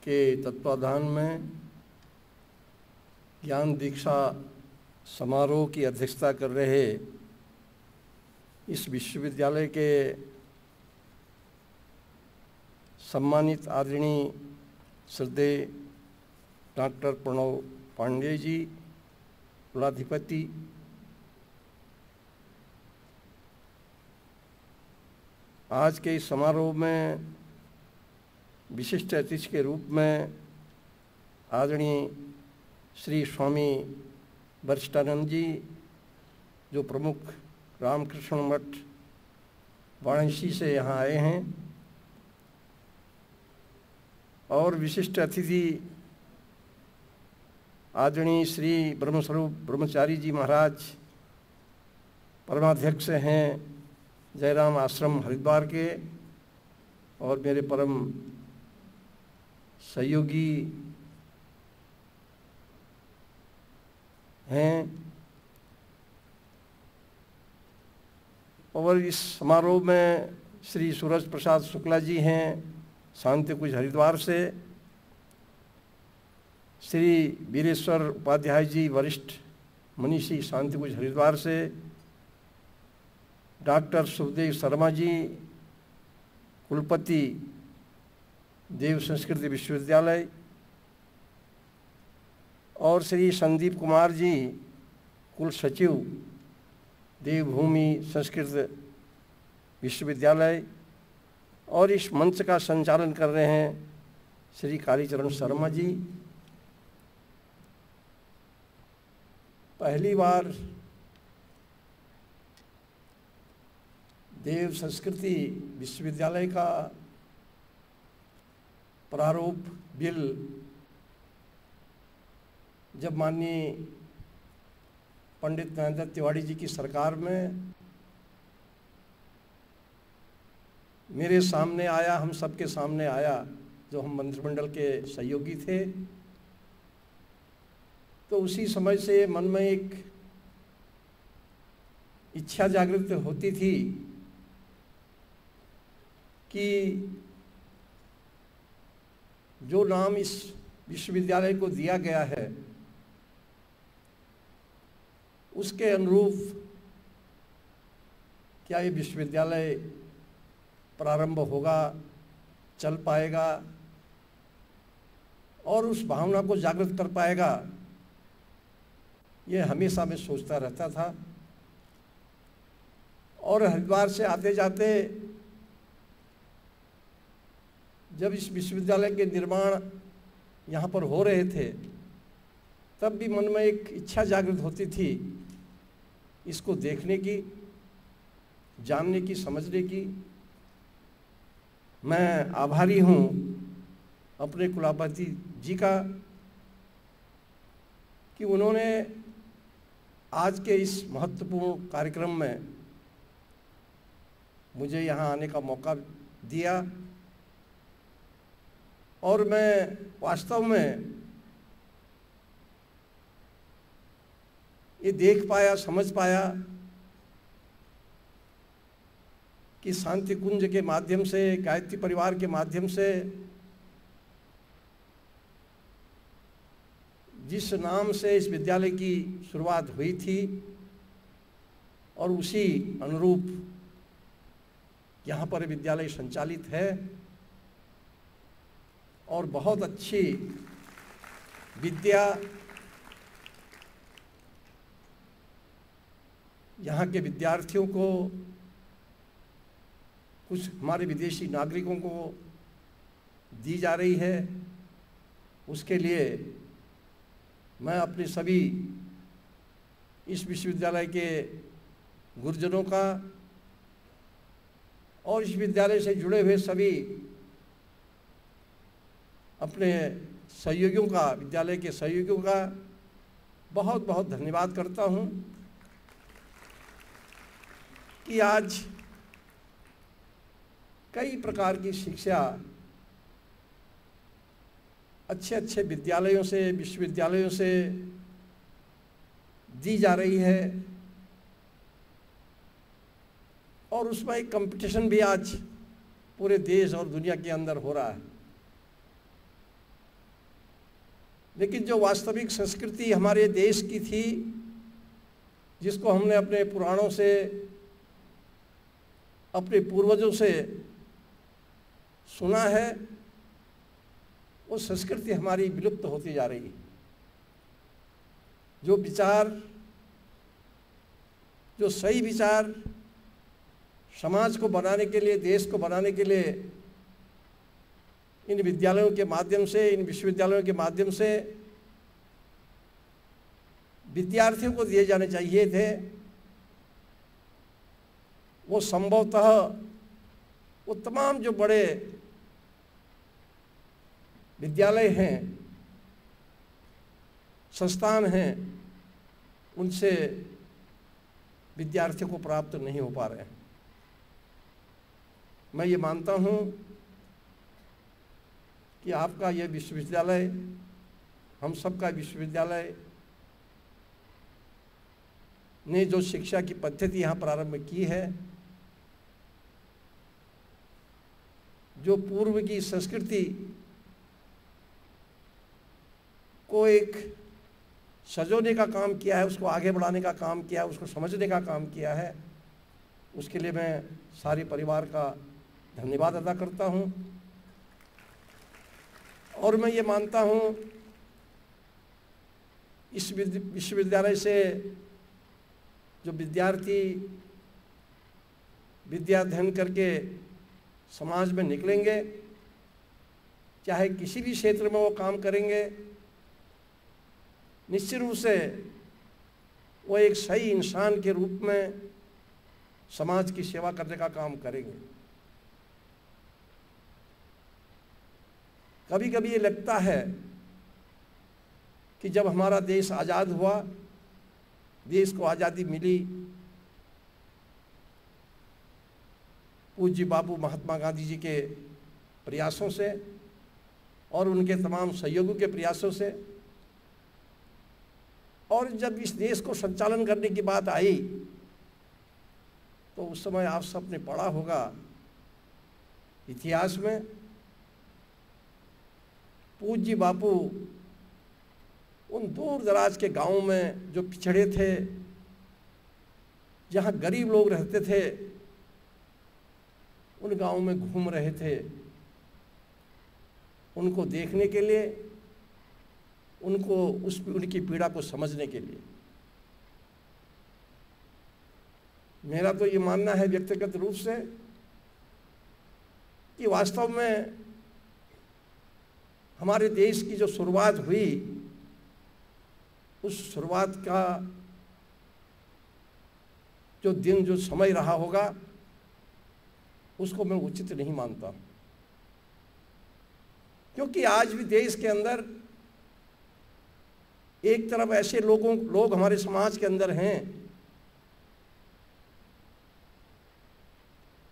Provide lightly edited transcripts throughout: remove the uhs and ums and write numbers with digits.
के तत्वाधान में ज्ञान दीक्षा समारोह की अध्यक्षता कर रहे इस विश्वविद्यालय के सम्मानित आदरणीय श्रद्धेय डॉक्टर प्रणव पांडे जी, कुलाधिपति, आज के इस समारोह में विशिष्ट अतिथि के रूप में आदरणीय श्री स्वामी वरिष्ठानंद जी, जो प्रमुख रामकृष्ण मठ वाराणसी से यहाँ आए हैं, और विशिष्ट अतिथि आदरणीय श्री ब्रह्मस्वरूप ब्रह्मचारी जी महाराज, परमाध्यक्ष हैं जयराम आश्रम हरिद्वार के और मेरे परम सहयोगी हैं। और इस समारोह में श्री सूरज प्रसाद शुक्ला जी हैं शांति कुंज हरिद्वार से, श्री वीरेश्वर उपाध्याय जी वरिष्ठ मनीषी शांति कुंज हरिद्वार से, डॉक्टर सुखदेव शर्मा जी कुलपति देव संस्कृति विश्वविद्यालय, और श्री संदीप कुमार जी कुल सचिव देवभूमि संस्कृत विश्वविद्यालय, और इस मंच का संचालन कर रहे हैं श्री कालीचरण शर्मा जी। पहली बार देव संस्कृति विश्वविद्यालय का प्रारूप बिल जब माननीय पंडित नरेंद्र तिवारी जी की सरकार में मेरे सामने आया, हम सबके सामने आया, जो हम मंत्रिमंडल के सहयोगी थे, तो उसी समय से मन में एक इच्छा जागृत होती थी कि जो नाम इस विश्वविद्यालय को दिया गया है उसके अनुरूप क्या ये विश्वविद्यालय प्रारंभ होगा, चल पाएगा और उस भावना को जागृत कर पाएगा, ये हमेशा मैं सोचता रहता था। और हरिद्वार से आते जाते जब इस विश्वविद्यालय के निर्माण यहाँ पर हो रहे थे, तब भी मन में एक इच्छा जागृत होती थी इसको देखने की, जानने की, समझने की। मैं आभारी हूँ अपने कुलाधिपति जी का कि उन्होंने आज के इस महत्वपूर्ण कार्यक्रम में मुझे यहाँ आने का मौका दिया, और मैं वास्तव में ये देख पाया, समझ पाया कि शांति कुंज के माध्यम से, गायत्री परिवार के माध्यम से जिस नाम से इस विद्यालय की शुरुआत हुई थी और उसी अनुरूप यहाँ पर विद्यालय संचालित है, और बहुत अच्छी विद्या यहाँ के विद्यार्थियों को, कुछ हमारे विदेशी नागरिकों को दी जा रही है। उसके लिए मैं अपने सभी इस विश्वविद्यालय के गुरुजनों का और इस विद्यालय से जुड़े हुए सभी अपने सहयोगियों का, विद्यालय के सहयोगियों का बहुत बहुत धन्यवाद करता हूँ कि आज कई प्रकार की शिक्षा अच्छे अच्छे विद्यालयों से, विश्वविद्यालयों से दी जा रही है, और उसमें एक कंपटीशन भी आज पूरे देश और दुनिया के अंदर हो रहा है। लेकिन जो वास्तविक संस्कृति हमारे देश की थी, जिसको हमने अपने पुराणों से, अपने पूर्वजों से सुना है, वो संस्कृति हमारी विलुप्त होती जा रही है। जो विचार, जो सही विचार समाज को बनाने के लिए, देश को बनाने के लिए इन विद्यालयों के माध्यम से, इन विश्वविद्यालयों के माध्यम से विद्यार्थियों को दिए जाने चाहिए थे, वो संभवतः वो तमाम जो बड़े विद्यालय हैं, संस्थान हैं, उनसे विद्यार्थियों को प्राप्त नहीं हो पा रहे हैं। मैं ये मानता हूँ कि आपका यह विश्वविद्यालय, हम सबका विश्वविद्यालय ने जो शिक्षा की पद्धति यहाँ प्रारंभ की है, जो पूर्व की संस्कृति को एक सजोने का काम किया है, उसको आगे बढ़ाने का काम किया है, उसको समझने का काम किया है, उसके लिए मैं सारे परिवार का धन्यवाद अदा करता हूँ। और मैं ये मानता हूँ इस विश्वविद्यालय से जो विद्यार्थी विद्या अध्ययन करके समाज में निकलेंगे, चाहे किसी भी क्षेत्र में वो काम करेंगे, निश्चित रूप से वो एक सही इंसान के रूप में समाज की सेवा करने का काम करेंगे। कभी कभी ये लगता है कि जब हमारा देश आज़ाद हुआ, देश को आज़ादी मिली, पूज्य बापू महात्मा गांधी जी के प्रयासों से और उनके तमाम सहयोगियों के प्रयासों से, और जब इस देश को संचालन करने की बात आई तो उस समय आप सबने पढ़ा होगा इतिहास में, पूज्य बापू उन दूर दराज के गांवों में जो पिछड़े थे, जहां गरीब लोग रहते थे, उन गांवों में घूम रहे थे, उनको देखने के लिए, उनको उनकी पीड़ा को समझने के लिए। मेरा तो ये मानना है व्यक्तिगत रूप से कि वास्तव में हमारे देश की जो शुरुआत हुई, उस शुरुआत का जो दिन, जो समय रहा होगा, उसको मैं उचित नहीं मानता, क्योंकि आज भी देश के अंदर एक तरफ ऐसे लोग हमारे समाज के अंदर हैं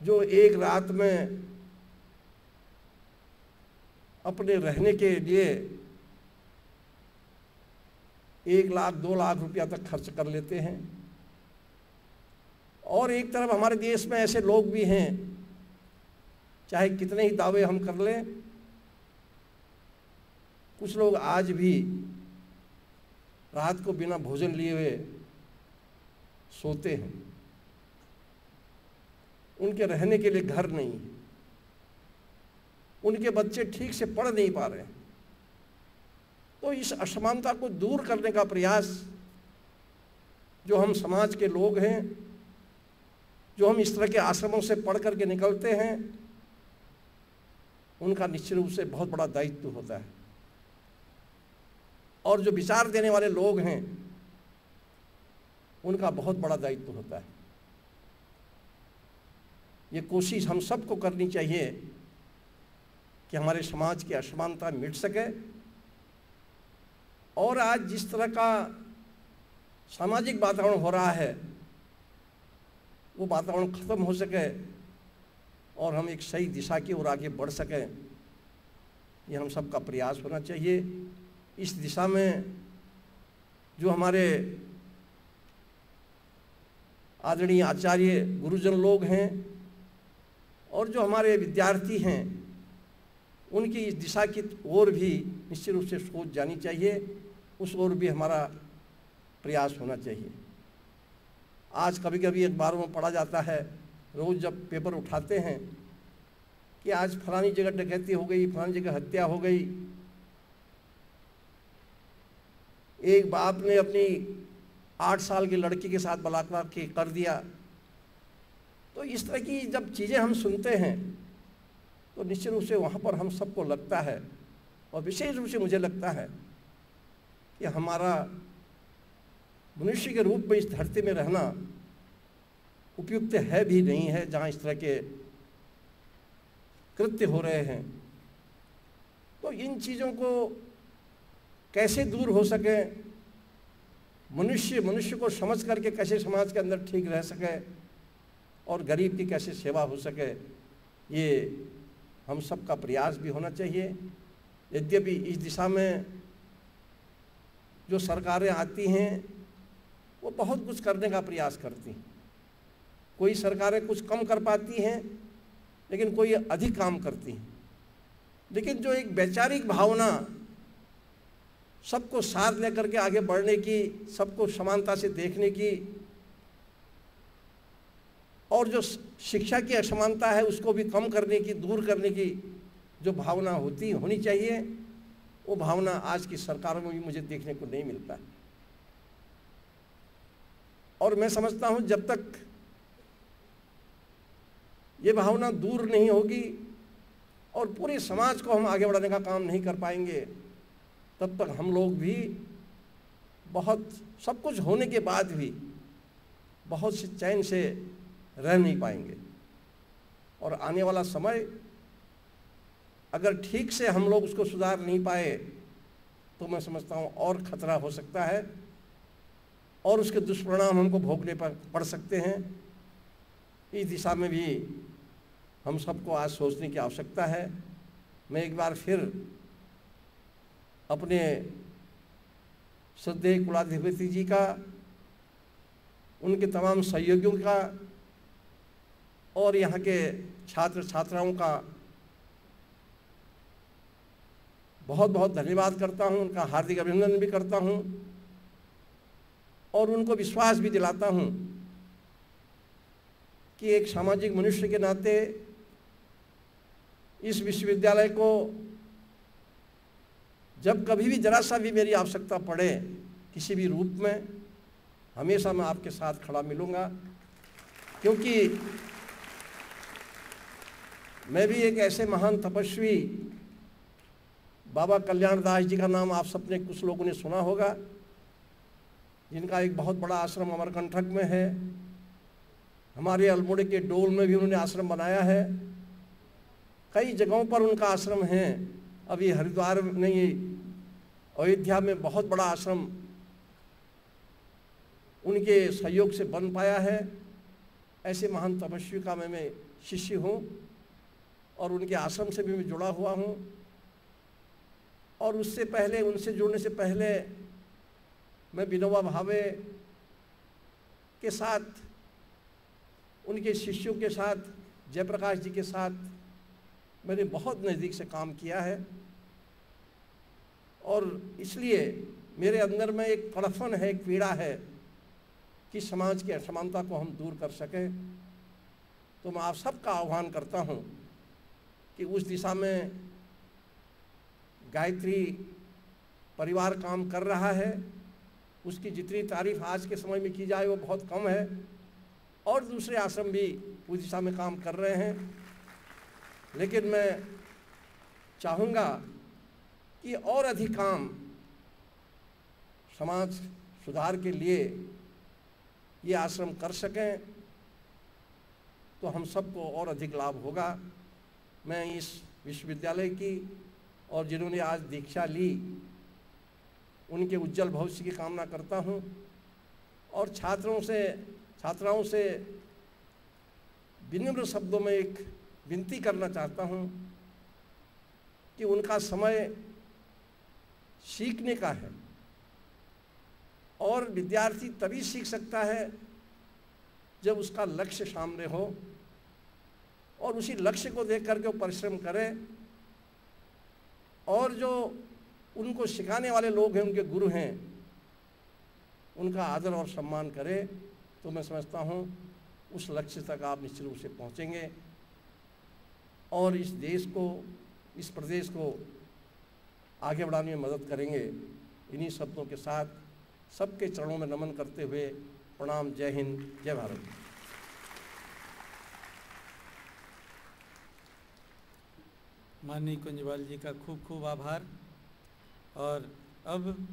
जो एक रात में अपने रहने के लिए 1 लाख 2 लाख रुपया तक खर्च कर लेते हैं, और एक तरफ हमारे देश में ऐसे लोग भी हैं, चाहे कितने ही दावे हम कर लें, कुछ लोग आज भी रात को बिना भोजन लिए हुए सोते हैं, उनके रहने के लिए घर नहीं, उनके बच्चे ठीक से पढ़ नहीं पा रहे। तो इस असमानता को दूर करने का प्रयास जो हम समाज के लोग हैं, जो हम इस तरह के आश्रमों से पढ़ करके निकलते हैं, उनका निश्चित रूप से बहुत बड़ा दायित्व होता है। और जो विचार देने वाले लोग हैं, उनका बहुत बड़ा दायित्व होता है। ये कोशिश हम सबको करनी चाहिए कि हमारे समाज की असमानता मिट सके, और आज जिस तरह का सामाजिक वातावरण हो रहा है, वो वातावरण खत्म हो सके और हम एक सही दिशा की ओर आगे बढ़ सकें। ये हम सबका प्रयास होना चाहिए। इस दिशा में जो हमारे आदरणीय आचार्य गुरुजन लोग हैं और जो हमारे विद्यार्थी हैं, उनकी इस दिशा की ओर भी निश्चित रूप से सोच जानी चाहिए, उस ओर भी हमारा प्रयास होना चाहिए। आज कभी कभी अखबारों में पढ़ा जाता है, रोज़ जब पेपर उठाते हैं कि आज फलानी जगह डकैती हो गई, फलानी जगह हत्या हो गई, एक बाप ने अपनी 8 साल की लड़की के साथ बलात्कार कर दिया। तो इस तरह की जब चीज़ें हम सुनते हैं तो निश्चित रूप से वहाँ पर हम सबको लगता है, और विशेष रूप से मुझे लगता है कि हमारा मनुष्य के रूप में इस धरती में रहना उपयुक्त है भी नहीं है, जहाँ इस तरह के कृत्य हो रहे हैं। तो इन चीज़ों को कैसे दूर हो सके, मनुष्य को समझ करके कैसे समाज के अंदर ठीक रह सके और गरीब की कैसे सेवा हो सके, ये हम सब का प्रयास भी होना चाहिए। यद्यपि इस दिशा में जो सरकारें आती हैं वो बहुत कुछ करने का प्रयास करती हैं। कोई सरकारें कुछ कम कर पाती हैं, लेकिन कोई अधिक काम करती हैं। लेकिन जो एक वैचारिक भावना, सबको साथ लेकर के आगे बढ़ने की, सबको समानता से देखने की, और जो शिक्षा की असमानता है उसको भी कम करने की, दूर करने की जो भावना होनी चाहिए, वो भावना आज की सरकारों में भी मुझे देखने को नहीं मिलता है। और मैं समझता हूँ जब तक ये भावना दूर नहीं होगी और पूरे समाज को हम आगे बढ़ाने का काम नहीं कर पाएंगे, तब तक हम लोग भी बहुत सब कुछ होने के बाद भी बहुत से चैन से रह नहीं पाएंगे। और आने वाला समय अगर ठीक से हम लोग उसको सुधार नहीं पाए तो मैं समझता हूँ और खतरा हो सकता है और उसके दुष्परिणाम हमको भोगने पर पड़ सकते हैं। इस दिशा में भी हम सबको आज सोचने की आवश्यकता है। मैं एक बार फिर अपने श्रद्धेय कुलाधिपति जी का, उनके तमाम सहयोगियों का और यहाँ के छात्र छात्राओं का बहुत बहुत धन्यवाद करता हूँ, उनका हार्दिक अभिनंदन भी करता हूँ और उनको विश्वास भी दिलाता हूँ कि एक सामाजिक मनुष्य के नाते इस विश्वविद्यालय को जब कभी भी जरा सा भी मेरी आवश्यकता पड़े किसी भी रूप में, हमेशा मैं आपके साथ खड़ा मिलूँगा। क्योंकि मैं भी एक ऐसे महान तपस्वी बाबा कल्याण दास जी का नाम आप सबने कुछ लोगों ने सुना होगा, जिनका एक बहुत बड़ा आश्रम अमरकंटक में है। हमारे अल्मोड़े के डोल में भी उन्होंने आश्रम बनाया है, कई जगहों पर उनका आश्रम है। अभी हरिद्वार नहीं, अयोध्या में बहुत बड़ा आश्रम उनके सहयोग से बन पाया है। ऐसे महान तपस्वी का मैं शिष्य हूँ और उनके आश्रम से भी मैं जुड़ा हुआ हूँ। और उससे पहले, उनसे जुड़ने से पहले मैं विनोबा भावे के साथ, उनके शिष्यों के साथ, जयप्रकाश जी के साथ मैंने बहुत नज़दीक से काम किया है। और इसलिए मेरे अंदर में एक तड़फन है, एक पीड़ा है कि समाज की असमानता को हम दूर कर सकें। तो मैं आप सबका आह्वान करता हूँ कि उस दिशा में गायत्री परिवार काम कर रहा है। उसकी जितनी तारीफ आज के समय में की जाए वो बहुत कम है, और दूसरे आश्रम भी उस दिशा में काम कर रहे हैं। लेकिन मैं चाहूँगा कि और अधिक काम समाज सुधार के लिए ये आश्रम कर सकें तो हम सबको और अधिक लाभ होगा। मैं इस विश्वविद्यालय की और जिन्होंने आज दीक्षा ली उनके उज्जवल भविष्य की कामना करता हूँ और छात्राओं से विनम्र शब्दों में एक विनती करना चाहता हूँ कि उनका समय सीखने का है और विद्यार्थी तभी सीख सकता है जब उसका लक्ष्य सामने हो और उसी लक्ष्य को देख करके वो परिश्रम करे और जो उनको सिखाने वाले लोग हैं, उनके गुरु हैं, उनका आदर और सम्मान करें तो मैं समझता हूँ उस लक्ष्य तक आप निश्चित रूप से पहुँचेंगे और इस देश को, इस प्रदेश को आगे बढ़ाने में मदद करेंगे। इन्हीं शब्दों के साथ सबके चरणों में नमन करते हुए प्रणाम। जय हिंद, जय भारत। माननीय कुंजवाल जी का खूब खूब आभार। और अब